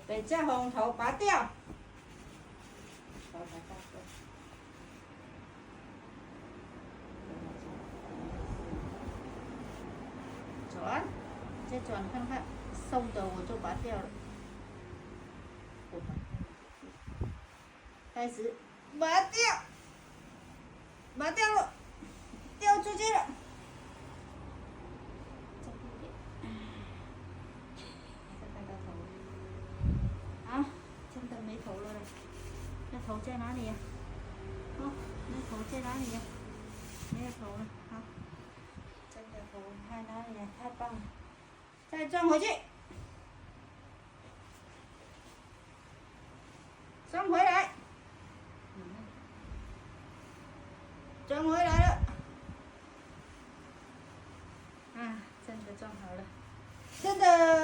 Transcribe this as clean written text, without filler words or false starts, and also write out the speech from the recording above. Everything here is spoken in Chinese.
把这红头拔掉。转，再转看看，松的我就拔掉了。开始拔掉，拔掉了，掉出去了。啊，真的没头了嘞！那头在哪里呀？哦，那头在哪里呀？没有头了，好，真的头在哪里呀？太棒了！再装回去，装回来，装回来了。啊，真的装好了，真的。